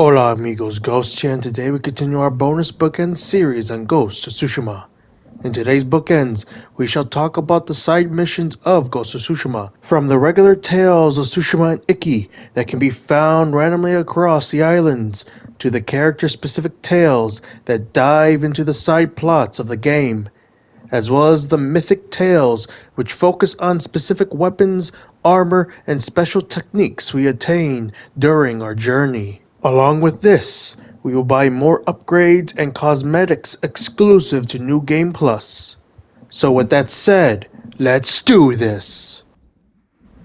Hola amigos, Ghost here, and today we continue our bonus Bookends series on Ghost of Tsushima. In today's Bookends, we shall talk about the side missions of Ghost of Tsushima, from the regular tales of Tsushima and Iki that can be found randomly across the islands, to the character-specific tales that dive into the side plots of the game, as well as the mythic tales which focus on specific weapons, armor, and special techniques we attain during our journey. Along with this, we will buy more upgrades and cosmetics exclusive to New Game Plus. So with that said, let's do this!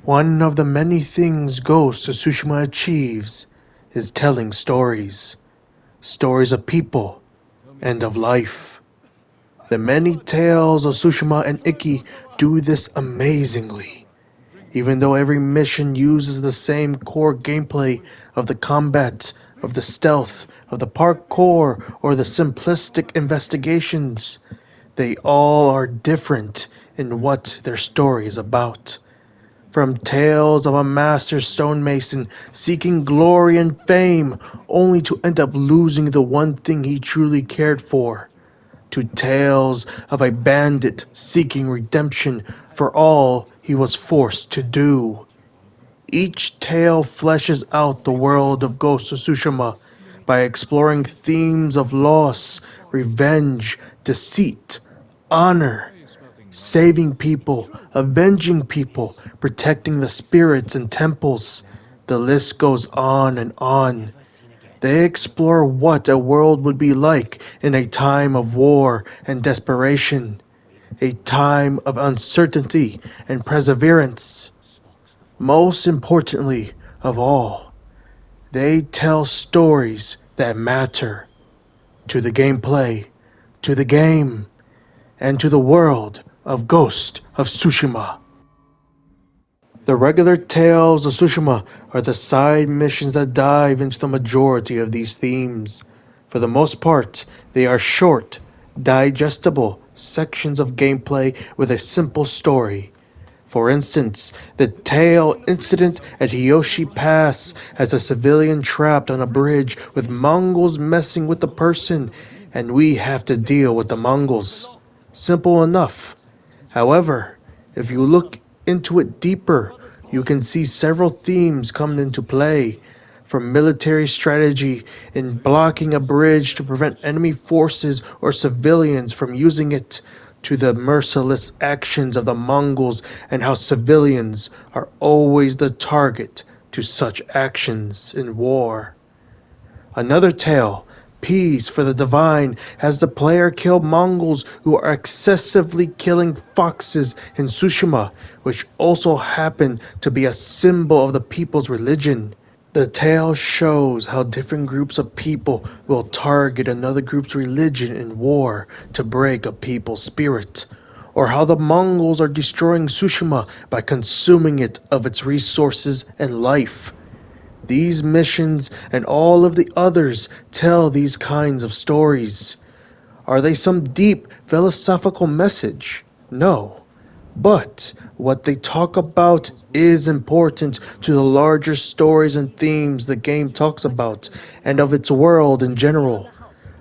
One of the many things Ghost of Tsushima achieves is telling stories. Stories of people and of life. The many tales of Tsushima and Iki do this amazingly. Even though every mission uses the same core gameplay of the combat, of the stealth, of the parkour, or the simplistic investigations, they all are different in what their story is about. From tales of a master stonemason seeking glory and fame only to end up losing the one thing he truly cared for, to tales of a bandit seeking redemption for all he was forced to do. Each tale fleshes out the world of Ghost of Tsushima by exploring themes of loss, revenge, deceit, honor, saving people, avenging people, protecting the spirits and temples. The list goes on and on. They explore what a world would be like in a time of war and desperation, a time of uncertainty and perseverance. Most importantly of all, they tell stories that matter to the gameplay, to the game, and to the world of Ghost of Tsushima. The regular tales of Tsushima are the side missions that dive into the majority of these themes. For the most part, they are short, digestible sections of gameplay with a simple story. For instance, the tale incident at Hiyoshi Pass has a civilian trapped on a bridge with Mongols messing with the person, and we have to deal with the Mongols. Simple enough. However, if you look into it deeper, you can see several themes come into play, from military strategy in blocking a bridge to prevent enemy forces or civilians from using it, to the merciless actions of the Mongols and how civilians are always the target to such actions in war. Another tale, Peace for the Divine, has the player kill Mongols who are excessively killing foxes in Tsushima, which also happen to be a symbol of the people's religion. The tale shows how different groups of people will target another group's religion in war to break a people's spirit, or how the Mongols are destroying Tsushima by consuming it of its resources and life. These missions and all of the others tell these kinds of stories. Are they some deep philosophical message? No. But what they talk about is important to the larger stories and themes the game talks about, and of its world in general.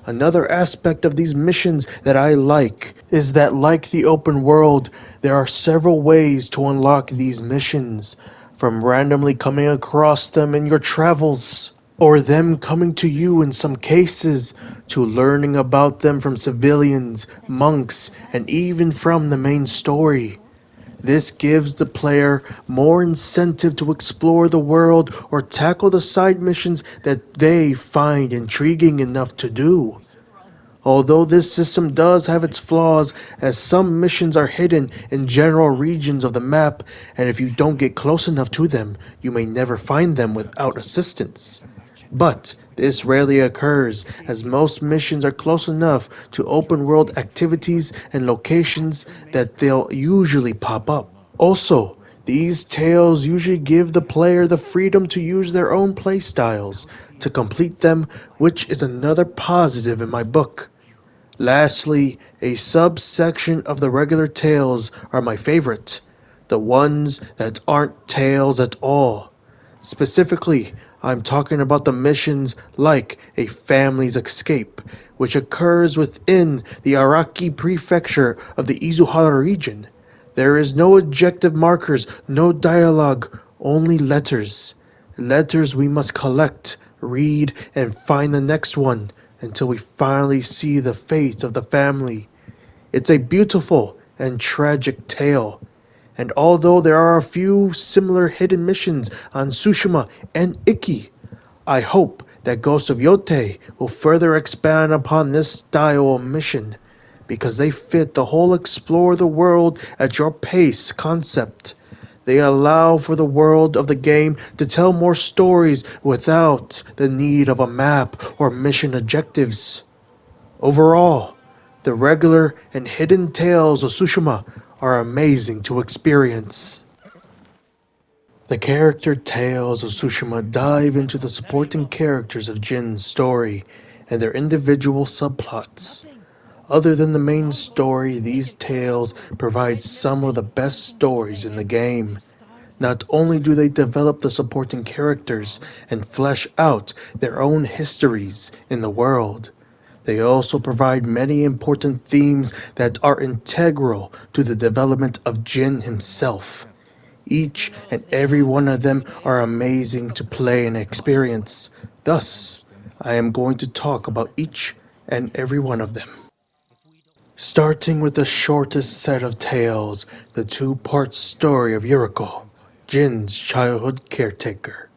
Another aspect of these missions that I like is that, like the open world, there are several ways to unlock these missions, from randomly coming across them in your travels, or them coming to you in some cases, to learning about them from civilians, monks, and even from the main story. This gives the player more incentive to explore the world or tackle the side missions that they find intriguing enough to do. Although this system does have its flaws, as some missions are hidden in general regions of the map, and if you don't get close enough to them, you may never find them without assistance. But this rarely occurs, as most missions are close enough to open world activities and locations that they'll usually pop up. Also, these tales usually give the player the freedom to use their own playstyles to complete them, which is another positive in my book. Lastly, a subsection of the regular tales are my favorite, the ones that aren't tales at all. Specifically, I'm talking about the missions like A Family's Escape, which occurs within the Araki prefecture of the Izuhara region. There is no objective markers, no dialogue, only letters. Letters we must collect, read, and find the next one until we finally see the fate of the family. It's a beautiful and tragic tale. And although there are a few similar hidden missions on Tsushima and Iki, I hope that Ghost of Yote will further expand upon this style of mission, because they fit the whole explore the world at your pace concept. They allow for the world of the game to tell more stories without the need of a map or mission objectives. Overall, the regular and hidden tales of Tsushima are amazing to experience. The character tales of Tsushima dive into the supporting characters of Jin's story and their individual subplots. Other than the main story, these tales provide some of the best stories in the game. Not only do they develop the supporting characters and flesh out their own histories in the world, they also provide many important themes that are integral to the development of Jin himself. Each and every one of them are amazing to play and experience. Thus, I am going to talk about each and every one of them. Starting with the shortest set of tales, the two-part story of Yuriko, Jin's childhood caretaker.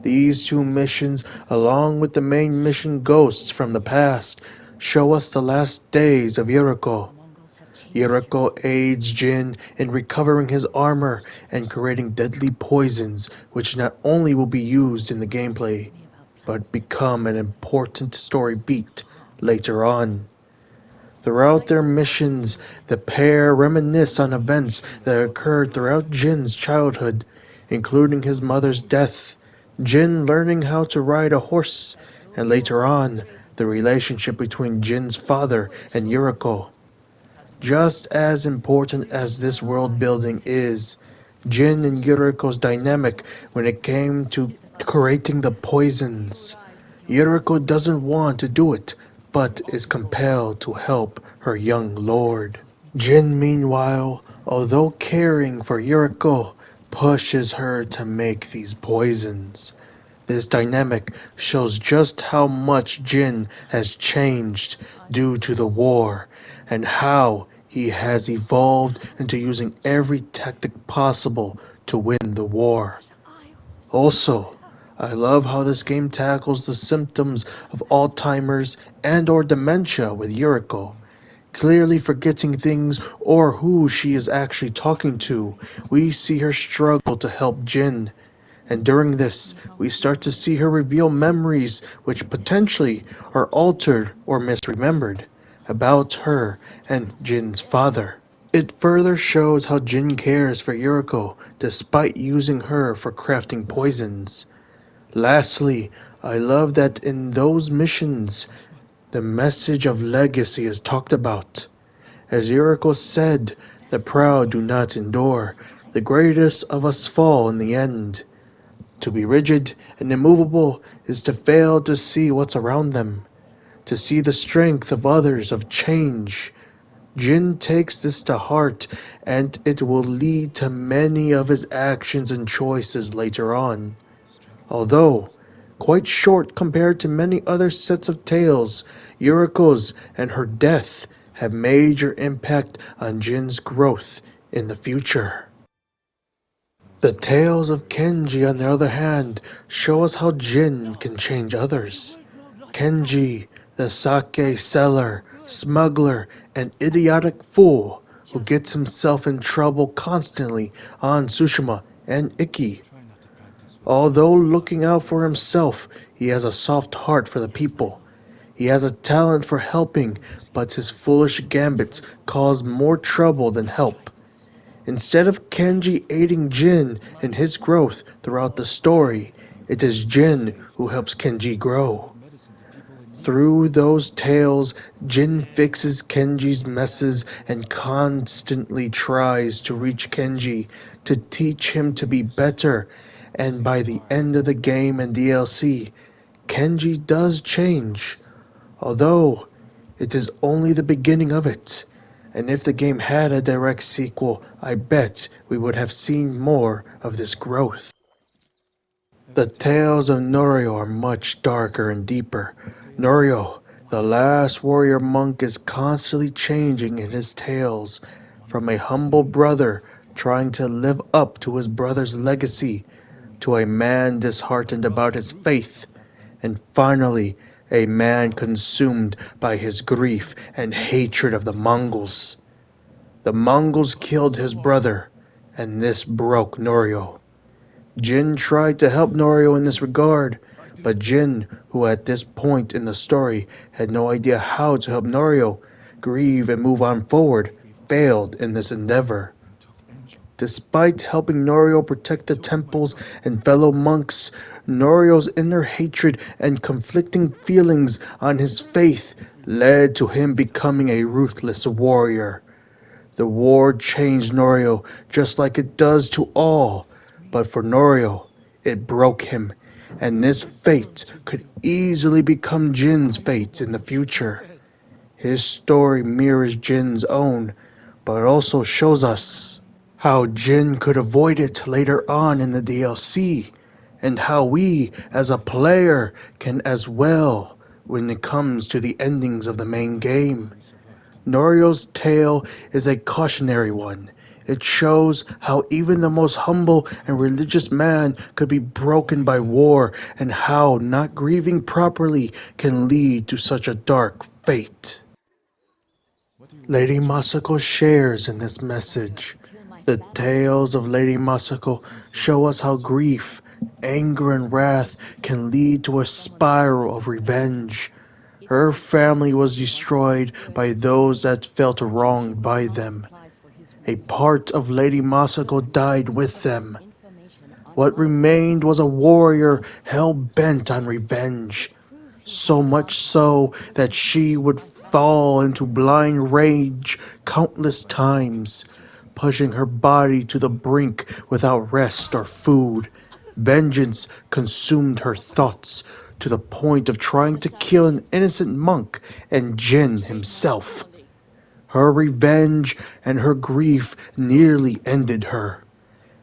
These two missions, along with the main mission Ghosts from the past, show us the last days of Yuriko. Yuriko aids Jin in recovering his armor and creating deadly poisons which not only will be used in the gameplay, but become an important story beat later on. Throughout their missions, the pair reminisce on events that occurred throughout Jin's childhood, including his mother's death, Jin learning how to ride a horse, and later on, the relationship between Jin's father and Yuriko. Just as important as this world building is, Jin and Yuriko's dynamic when it came to creating the poisons. Yuriko doesn't want to do it, but is compelled to help her young lord. Jin, meanwhile, although caring for Yuriko, pushes her to make these poisons. This dynamic shows just how much Jin has changed due to the war, and how he has evolved into using every tactic possible to win the war. Also, I love how this game tackles the symptoms of Alzheimer's and or dementia with Yuriko. Clearly forgetting things or who she is actually talking to, we see her struggle to help Jin. And during this, we start to see her reveal memories which potentially are altered or misremembered about her and Jin's father. It further shows how Jin cares for Yuriko despite using her for crafting poisons. Lastly, I love that in those missions, the message of legacy is talked about. As Yuriko said, the proud do not endure, the greatest of us fall in the end. To be rigid and immovable is to fail to see what's around them, to see the strength of others of change. Jin takes this to heart, and it will lead to many of his actions and choices later on. Although quite short compared to many other sets of tales, Yuriko's and her death have major impact on Jin's growth in the future. The tales of Kenji, on the other hand, show us how Jin can change others. Kenji, the sake seller, smuggler, and idiotic fool who gets himself in trouble constantly on Tsushima and Iki. Although looking out for himself, he has a soft heart for the people. He has a talent for helping, but his foolish gambits cause more trouble than help. Instead of Kenji aiding Jin in his growth throughout the story, it is Jin who helps Kenji grow. Through those tales, Jin fixes Kenji's messes and constantly tries to reach Kenji to teach him to be better And by the end of the game and DLC, Kenji does change, although it is only the beginning of it. And if the game had a direct sequel, I bet we would have seen more of this growth. The tales of Norio are much darker and deeper. Norio, the last warrior monk, is constantly changing in his tales, from a humble brother trying to live up to his brother's legacy, to a man disheartened about his faith, and finally, a man consumed by his grief and hatred of the Mongols. The Mongols killed his brother, and this broke Norio. Jin tried to help Norio in this regard, but Jin, who at this point in the story had no idea how to help Norio grieve and move on forward, failed in this endeavor. Despite helping Norio protect the temples and fellow monks, Norio's inner hatred and conflicting feelings on his faith led to him becoming a ruthless warrior. The war changed Norio just like it does to all, but for Norio, it broke him, and this fate could easily become Jin's fate in the future. His story mirrors Jin's own, but also shows us how Jin could avoid it later on in the DLC, and how we, as a player, can as well when it comes to the endings of the main game. Norio's tale is a cautionary one. It shows how even the most humble and religious man could be broken by war, and how not grieving properly can lead to such a dark fate. Lady Masako shares in this message. The tales of Lady Masako show us how grief, anger, and wrath can lead to a spiral of revenge. Her family was destroyed by those that felt wronged by them. A part of Lady Masako died with them. What remained was a warrior hell-bent on revenge, so much so that she would fall into blind rage countless times, pushing her body to the brink without rest or food. Vengeance consumed her thoughts to the point of trying to kill an innocent monk and Jin himself. Her revenge and her grief nearly ended her,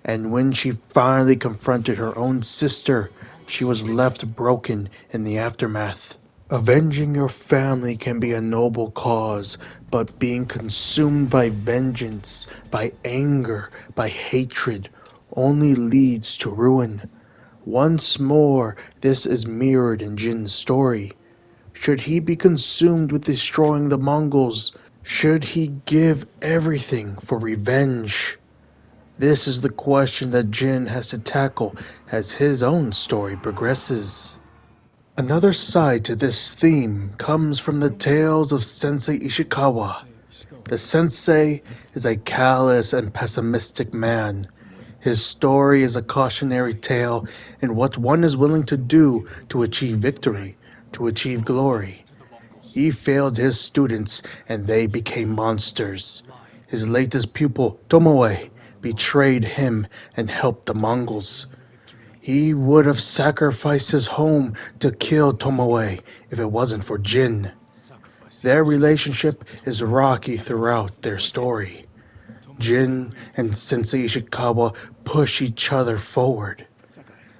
and when she finally confronted her own sister, she was left broken in the aftermath. Avenging your family can be a noble cause, but being consumed by vengeance, by anger, by hatred, only leads to ruin. Once more, this is mirrored in Jin's story. Should he be consumed with destroying the Mongols? Should he give everything for revenge? This is the question that Jin has to tackle as his own story progresses. Another side to this theme comes from the tales of Sensei Ishikawa. The sensei is a callous and pessimistic man. His story is a cautionary tale in what one is willing to do to achieve victory, to achieve glory. He failed his students and they became monsters. His latest pupil, Tomoe, betrayed him and helped the Mongols. He would have sacrificed his home to kill Tomoe if it wasn't for Jin. Their relationship is rocky throughout their story. Jin and Sensei Ishikawa push each other forward.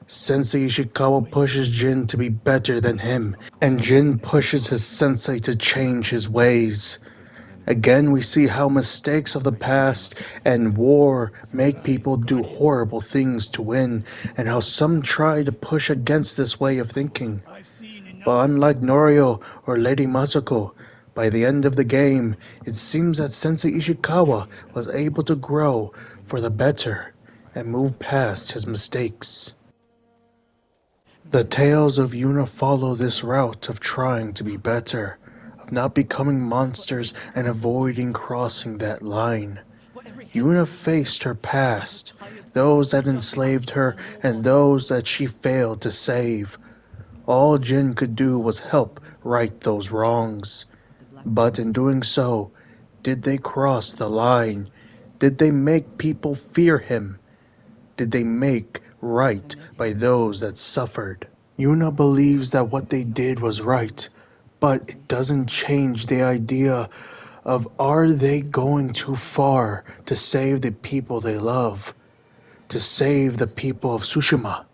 Sensei Ishikawa pushes Jin to be better than him, and Jin pushes his sensei to change his ways. Again, we see how mistakes of the past and war make people do horrible things to win, and how some try to push against this way of thinking. But unlike Norio or Lady Masako, by the end of the game, it seems that Sensei Ishikawa was able to grow for the better and move past his mistakes. The tales of Yuna follow this route of trying to be better, of not becoming monsters and avoiding crossing that line. Yuna faced her past, those that enslaved her and those that she failed to save. All Jin could do was help right those wrongs. But in doing so, did they cross the line? Did they make people fear him? Did they make right by those that suffered. Yuna believes that what they did was right, but it doesn't change the idea of are they going too far to save the people they love, to save the people of Tsushima.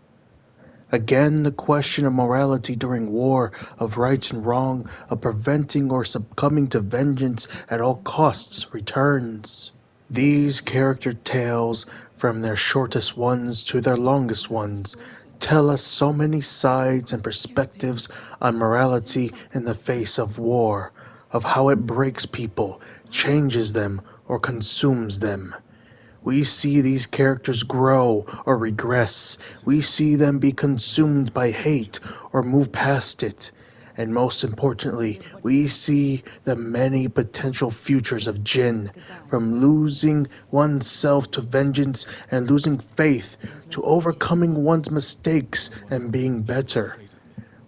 Again, the question of morality during war, of right and wrong, of preventing or succumbing to vengeance at all costs returns. These character tales, from their shortest ones to their longest ones, tell us so many sides and perspectives on morality in the face of war, of how it breaks people, changes them, or consumes them. We see these characters grow or regress. We see them be consumed by hate or move past it. And most importantly, we see the many potential futures of Jin, from losing oneself to vengeance and losing faith to overcoming one's mistakes and being better.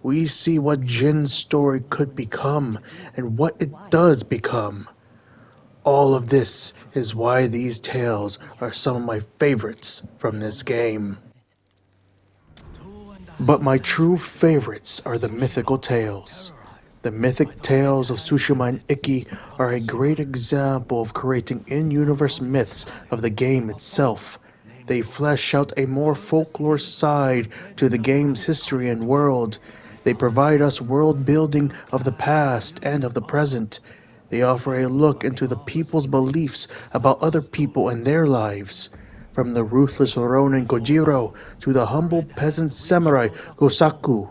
We see what Jin's story could become and what it does become. All of this is why these tales are some of my favorites from this game. But my true favorites are the mythical tales. The mythic tales of Tsushima and Iki are a great example of creating in-universe myths of the game itself. They flesh out a more folklore side to the game's history and world. They provide us world building of the past and of the present. They offer a look into the people's beliefs about other people and their lives. From the ruthless Ronin Kojiro to the humble peasant samurai Gosaku,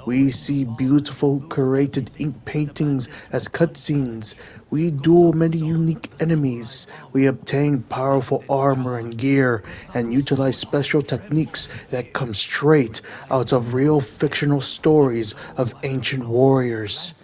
we see beautiful curated ink paintings as cutscenes. We duel many unique enemies. We obtain powerful armor and gear and utilize special techniques that come straight out of real fictional stories of ancient warriors.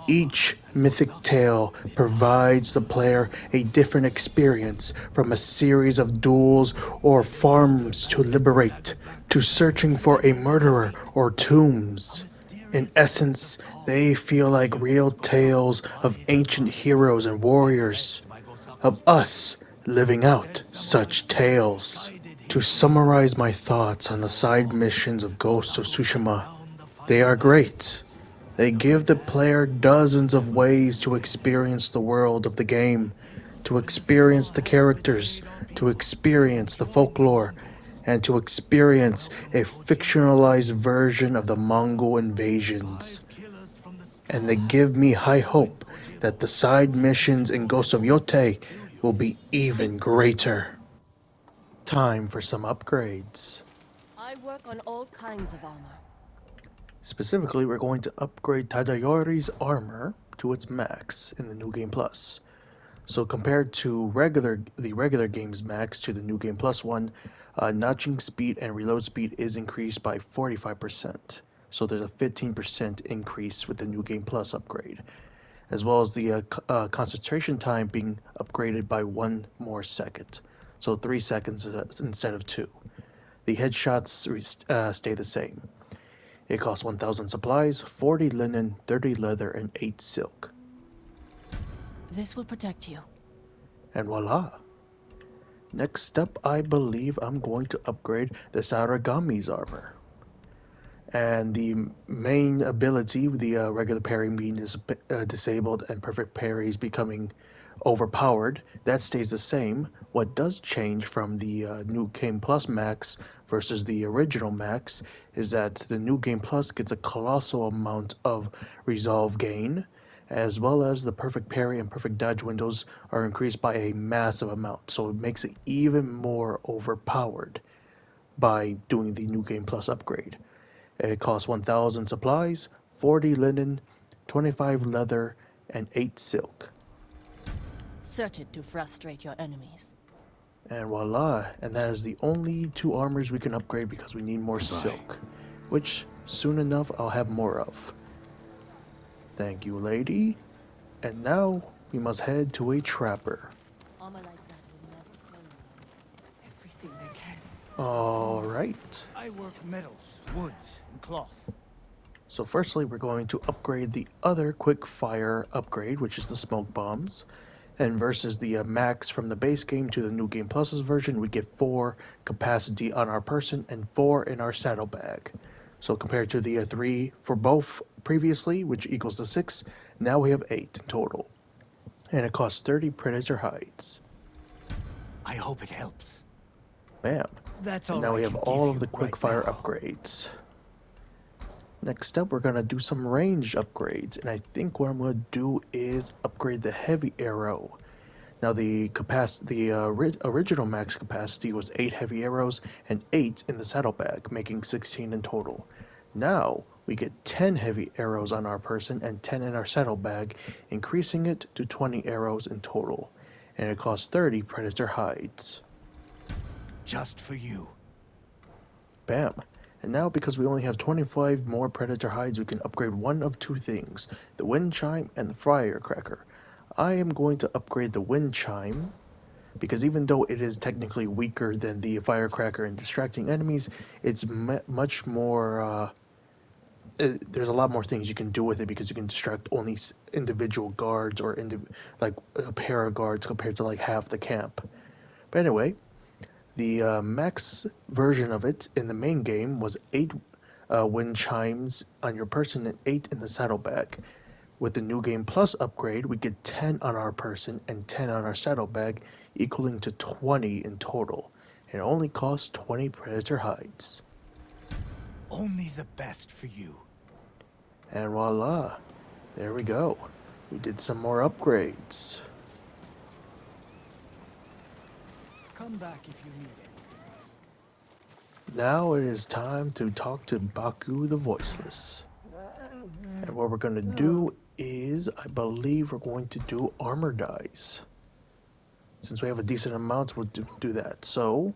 Each mythic tale provides the player a different experience, from a series of duels or farms to liberate, to searching for a murderer or tombs. In essence, they feel like real tales of ancient heroes and warriors, of us living out such tales. To summarize my thoughts on the side missions of Ghost of Tsushima, they are great. They give the player dozens of ways to experience the world of the game, to experience the characters, to experience the folklore, and to experience a fictionalized version of the Mongol invasions. And they give me high hope that the side missions in Ghost of Yote will be even greater. Time for some upgrades. I work on all kinds of armor. Specifically, we're going to upgrade Tadayori's armor to its max in the New Game Plus. So compared to the regular game's max to the New Game Plus one, notching speed and reload speed is increased by 45%. So there's a 15% increase with the New Game Plus upgrade, as well as the concentration time being upgraded by 1 more second. So 3 seconds instead of 2. The headshots stay the same. It costs 1,000 supplies, 40 linen, 30 leather, and 8 silk. This will protect you. And voila! Next up, I believe I'm going to upgrade the Saragami's armor. And the main ability, the regular parry being disabled and perfect parries becoming overpowered, that stays the same. What does change from the New Game Plus max versus the original max is that the New Game Plus gets a colossal amount of resolve gain, as well as the perfect parry and perfect dodge windows are increased by a massive amount, so it makes it even more overpowered by doing the New Game Plus upgrade. It costs 1,000 supplies, 40 linen, 25 leather, and 8 silk. Certain to frustrate your enemies. And voila, and that is the only 2 armors we can upgrade because we need more silk, which soon enough I'll have more of. Thank you, lady. And now we must head to a trapper. Armor like that will never fail you. Everything I can. Alright. I work metals, woods, and cloth. So firstly, we're going to upgrade the other quick fire upgrade, which is the smoke bombs. And versus the max from the base game to the New Game Plus's version, we get 4 capacity on our person and 4 in our saddlebag. So compared to the 3 for both previously, which equals the 6, now we have 8 in total. And it costs 30 Predator hides. I hope it helps. Bam. That's And all now I we have can all give of the you right quickfire now. upgrades. Next up, we're going to do some range upgrades. And I think what I'm going to do is upgrade the heavy arrow. Now original max capacity was 8 heavy arrows and 8 in the saddlebag, making 16 in total. Now we get 10 heavy arrows on our person and 10 in our saddlebag, increasing it to 20 arrows in total. And it costs 30 predator hides. Just for you. Bam. And now because we only have 25 more predator hides, we can upgrade one of two things, the wind chime and the firecracker. I am going to upgrade the wind chime because even though it is technically weaker than the firecracker in distracting enemies, it's much more. There's a lot more things you can do with it because you can distract only individual guards or like a pair of guards compared to like half the camp. But anyway, the max version of it in the main game was 8 wind chimes on your person and 8 in the saddlebag. With the New Game Plus upgrade, we get 10 on our person and 10 on our saddlebag, equaling to 20 in total. It only costs 20 predator hides. Only the best for you. And voila, there we go. We did some more upgrades. Come back if you need anything. Now it is time to talk to Baku the Voiceless. And what we're going to do is, I believe we're going to do armor dies. Since we have a decent amount, we'll do that. So,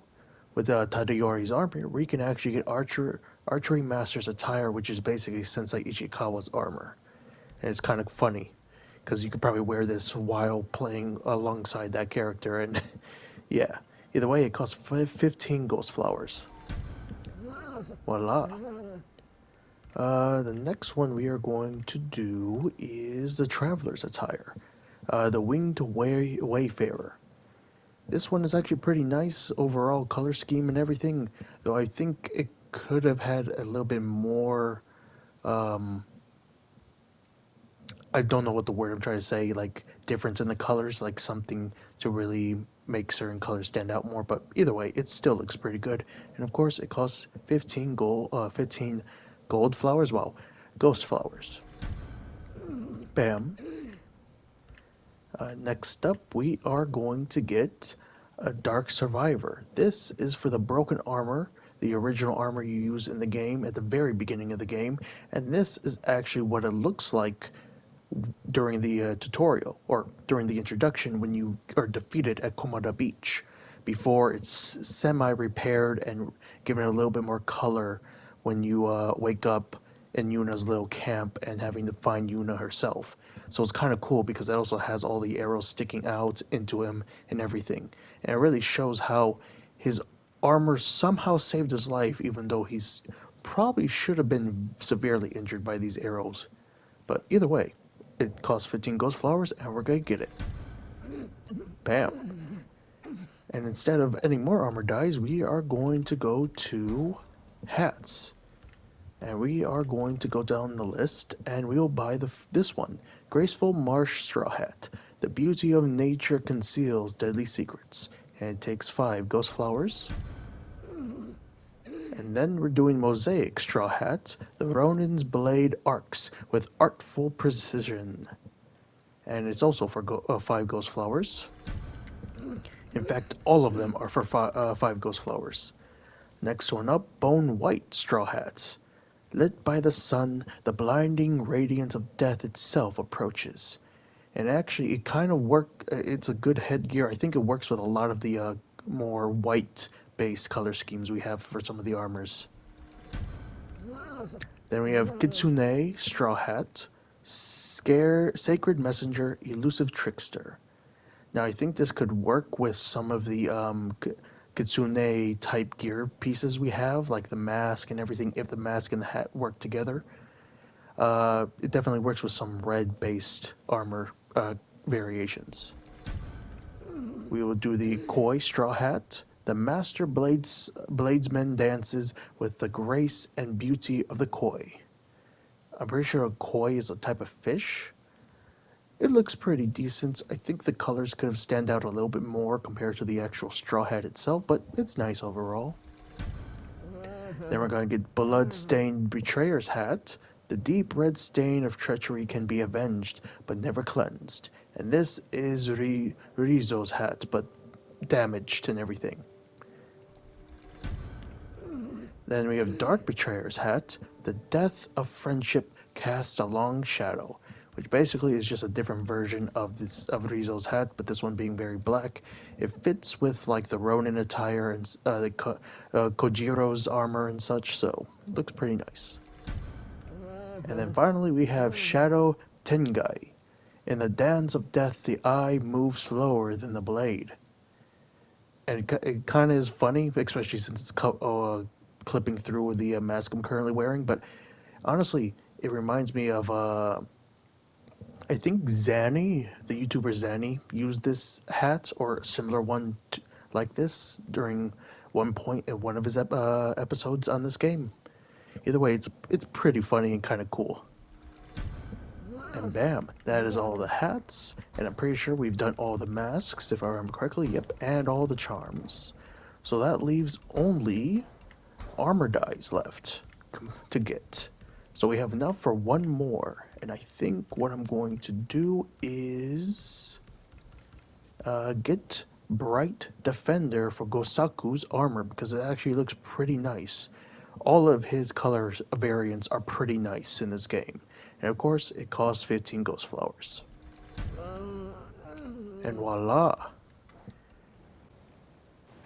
with Tadayori's armor, we can actually get Archery Master's attire, which is basically Sensei Ishikawa's armor. And it's kind of funny, because you could probably wear this while playing alongside that character, and yeah. Either way, it costs 15 ghost flowers. Voila. The next one we are going to do is the Traveler's attire, the Winged Wayfarer. This one is actually pretty nice overall color scheme and everything, though I think it could have had a little bit more. Um, I don't know what the word I'm trying to say, like difference in the colors, like something to really make certain colors stand out more. But either way, it still looks pretty good. And of course, it costs 15 gold flowers. Wow, ghost flowers. Bam. Next up, we are going to get a Dark Survivor. This is for the broken armor, the original armor you use in the game at the very beginning of the game, and this is actually what it looks like during the tutorial, or during the introduction when you are defeated at Komoda Beach, before it's semi-repaired and given a little bit more color when you wake up in Yuna's little camp and having to find Yuna herself. So it's kind of cool because it also has all the arrows sticking out into him and everything. And it really shows how his armor somehow saved his life, even though he's probably should have been severely injured by these arrows. But either way, it costs 15 ghost flowers and we're gonna get it. Bam. And instead of any more armor dies, we are going to go to hats. And we are going to go down the list and we'll buy this one. Graceful Marsh Straw Hat. The beauty of nature conceals deadly secrets. And it takes 5 ghost flowers. And then we're doing Mosaic Straw Hat. The Ronin's Blade Arcs with artful precision. And it's also for 5 ghost flowers. In fact, all of them are for 5 ghost flowers. Next one up, Bone White Straw Hats. Lit by the sun, the blinding radiance of death itself approaches. And actually, it kind of it's a good headgear. I think it works with a lot of the more white-based color schemes we have for some of the armors. Then we have Kitsune Straw Hat. Sacred Messenger, Elusive Trickster. Now, I think this could work with some of the Kitsune type gear pieces we have, like the mask and everything, if the mask and the hat work together. It definitely works with some red based armor variations. We will do the koi straw hat. The master bladesman dances with the grace and beauty of the koi. I'm pretty sure a koi is a type of fish. It looks pretty decent. I think the colors could have stand out a little bit more compared to the actual straw hat itself, but it's nice overall. Then we're going to get blood-stained betrayer's hat. The deep red stain of treachery can be avenged, but never cleansed. And this is Rizo's hat, but damaged and everything. Then we have Dark Betrayer's hat. The death of friendship casts a long shadow, which basically is just a different version of Rizo's hat, but this one being very black. It fits with like the Ronin attire and Kojiro's armor and such, so it looks pretty nice. And then finally we have Shadow Tengai. In the dance of death, the eye moves slower than the blade. And it kind of is funny, especially since it's clipping through the mask I'm currently wearing. But honestly, it reminds me of I think Zanny, the YouTuber Zanny, used this hat or a similar one like this during one point in one of his episodes on this game. Either way, it's pretty funny and kind of cool. And bam, that is all the hats, and I'm pretty sure we've done all the masks, if I remember correctly, yep, and all the charms. So that leaves only armor dies left to get. So we have enough for one more, and I think what I'm going to do is get Bright Defender for Gosaku's armor, because it actually looks pretty nice. All of his color variants are pretty nice in this game. And of course, it costs 15 ghost flowers. And voila!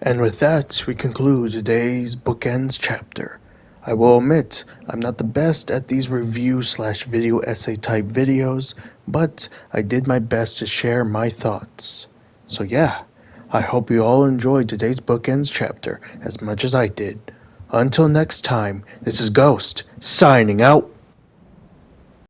And with that, we conclude today's Bookends chapter. I will admit, I'm not the best at these review/video essay type videos, but I did my best to share my thoughts. So yeah, I hope you all enjoyed today's Bookends chapter as much as I did. Until next time, this is Ghost, signing out.